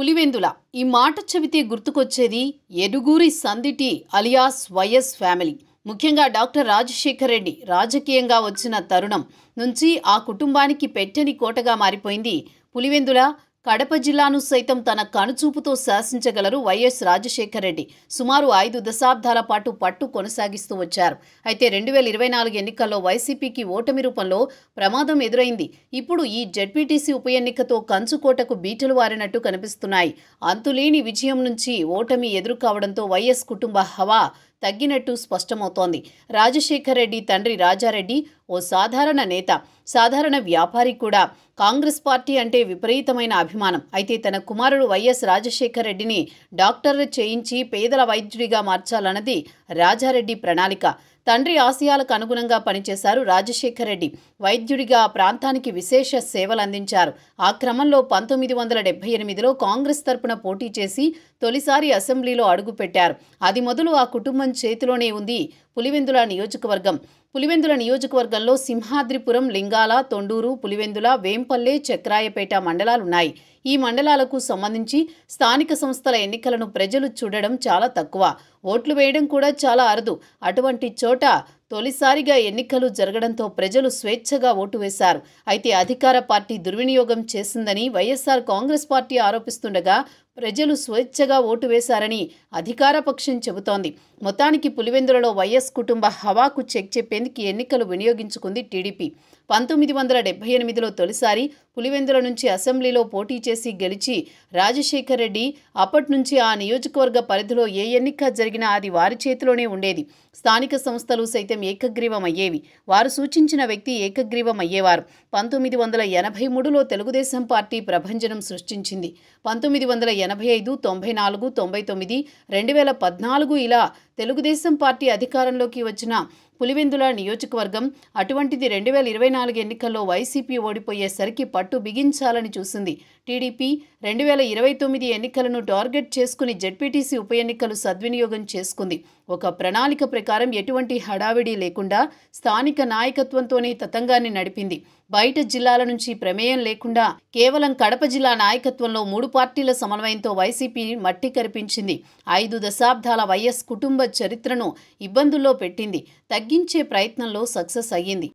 పులివెందుల ఈ మాట చెబితే గుర్తుకొచ్చేది ఎడుగూరి సందిటి అలియాస్ వైఎస్ ఫ్యామిలీ. ముఖ్యంగా డాక్టర్ రాజశేఖర్ రెడ్డి రాజకీయంగా వచ్చిన తరుణం నుంచి ఆ కుటుంబానికి పెట్టని కోటగా మారిపోయింది పులివెందుల. కడప జిల్లాను సైతం తన కనుచూపుతో శాసించగలరు వైఎస్ రాజశేఖర్ రెడ్డి. సుమారు 5 దశాబ్దాల పాటు పట్టు కొనసాగిస్తూ వచ్చారు. అయితే 2024 ఎన్నికల్లో వైసీపీకి ఓటమి రూపంలో ప్రమాదం ఎదురైంది. ఇప్పుడు ఈ జెడ్పీటీసీ ఉప ఎన్నికతో కంచుకోటకు బీటలు వారినట్టు కనిపిస్తున్నాయి. అంతులేని విజయం నుంచి ఓటమి ఎదురుకావడంతో వైఎస్ కుటుంబ హవా తగ్గినట్టు స్పష్టమవుతోంది. రాజశేఖర్ రెడ్డి తండ్రి రాజారెడ్డి ఓ సాధారణ నేత, సాధారణ వ్యాపారి కూడా. కాంగ్రెస్ పార్టీ అంటే విపరీతమైన అభిమానం. అయితే తన కుమారుడు వైఎస్ రాజశేఖర్ రెడ్డిని డాక్టర్ చేయించి పేదల వైద్యుడిగా మార్చాలన్నది రాజారెడ్డి ప్రణాళిక. తండ్రి ఆశయాలకు అనుగుణంగా పనిచేశారు రాజశేఖర్ రెడ్డి. వైద్యుడిగా ప్రాంతానికి విశేష సేవలు అందించారు. ఆ క్రమంలో 1978లో కాంగ్రెస్ తరపున పోటీ చేసి తొలిసారి అసెంబ్లీలో అడుగుపెట్టారు. అది మొదలు ఆ కుటుంబం చేతిలోనే ఉంది పులివెందుల నియోజకవర్గం. పులివెందుల నియోజకవర్గంలో సింహాద్రిపురం, లింగాల, తొండూరు, పులివెందుల, వేంపల్లె, చక్రాయపేట మండలాలున్నాయి. ఈ మండలాలకు సంబంధించి స్థానిక సంస్థల ఎన్నికలను ప్రజలు చూడడం చాలా తక్కువ. ఓట్లు వేయడం కూడా చాలా అరుదు. అటువంటి చోట తొలిసారిగా ఎన్నికలు జరగడంతో ప్రజలు స్వేచ్ఛగా ఓటు వేశారు. అయితే అధికార పార్టీ దుర్వినియోగం చేసిందని వైఎస్ఆర్ కాంగ్రెస్ పార్టీ ఆరోపిస్తుండగా ప్రజలు స్వేచ్ఛగా ఓటు వేశారని అధికార పక్షం చెబుతోంది. మొత్తానికి పులివెందులలో వైఎస్ కుటుంబ హవాకు చెక్ చెప్పేందుకు ఎన్నికలు వినియోగించుకుంది టీడీపీ. 1978లో తొలిసారి పులివెందుల నుంచి అసెంబ్లీలో పోటీ చేసి గెలిచి రాజశేఖర్ రెడ్డి అప్పటి నుంచి ఆ నియోజకవర్గ పరిధిలో ఏ ఎన్నిక జరిగినా అది వారి చేతిలోనే ఉండేది. స్థానిక సంస్థలు సైతం ఏకగ్రీవం అయ్యేవి. వారు సూచించిన వ్యక్తి ఏకగ్రీవం అయ్యేవారు. 1983లో తెలుగుదేశం పార్టీ ప్రభంజనం సృష్టించింది. 1985, 94, 99, 2014 ఇలా తెలుగుదేశం పార్టీ అధికారంలోకి వచ్చిన పులివెందుల నియోజకవర్గం అటువంటిది 2024 ఎన్నికల్లో వైసీపీ ఓడిపోయేసరికి పట్టు బిగించాలని చూసింది టీడీపీ. 2029 ఎన్నికలను టార్గెట్ చేసుకుని జెడ్పీటీసీ ఉప ఎన్నికలు సద్వినియోగం చేసుకుంది. ఒక ప్రణాళిక ప్రకారం ఎటువంటి హడావిడి లేకుండా స్థానిక నాయకత్వంతోనే తతంగాన్ని నడిపింది. బయట జిల్లాల నుంచి ప్రమేయం లేకుండా కేవలం కడప జిల్లా నాయకత్వంలో 3 పార్టీల సమన్వయంతో వైసీపీ మట్టి కరిపించింది. 5 దశాబ్దాల వైఎస్ కుటుంబ చరిత్రను ఇబ్బందుల్లో పెట్టింది. తగ్గించే ప్రయత్నంలో సక్సెస్ అయ్యింది.